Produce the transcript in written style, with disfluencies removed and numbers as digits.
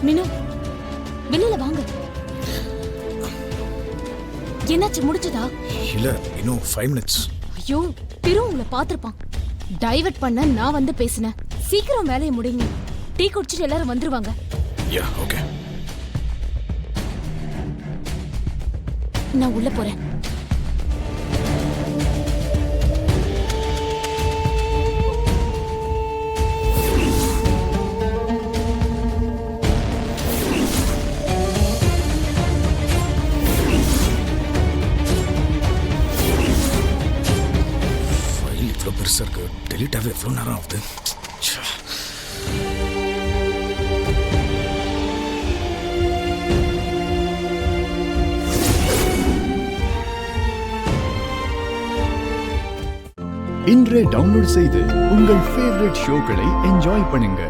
மீனு, வெளியில வாங்க. என்னாச்சு, முடிச்சதா? இல்ல, இன்னும் 5 minutes. ஐயோ, திரு உங்களை பாத்திருப்பான். டைவர்ட் பண்ண நான் வந்து பேசினேன். சீக்கிரம் வேலையை முடிங்க. டீ குடிச்சிட்டு எல்லாரும் வந்துருவாங்க. யா, ஓகே. நான் உள்ள போறேன். ஃபைல் இவ்வளோ பெருசா இருக்கு. டெலீட் ஆக எவ்வளோ நேரம் ஆகுது? இன்றே டவுன்லோட் செய்து உங்கள் ஃபேவரட் ஷோக்களை என்ஜாய் பண்ணுங்க.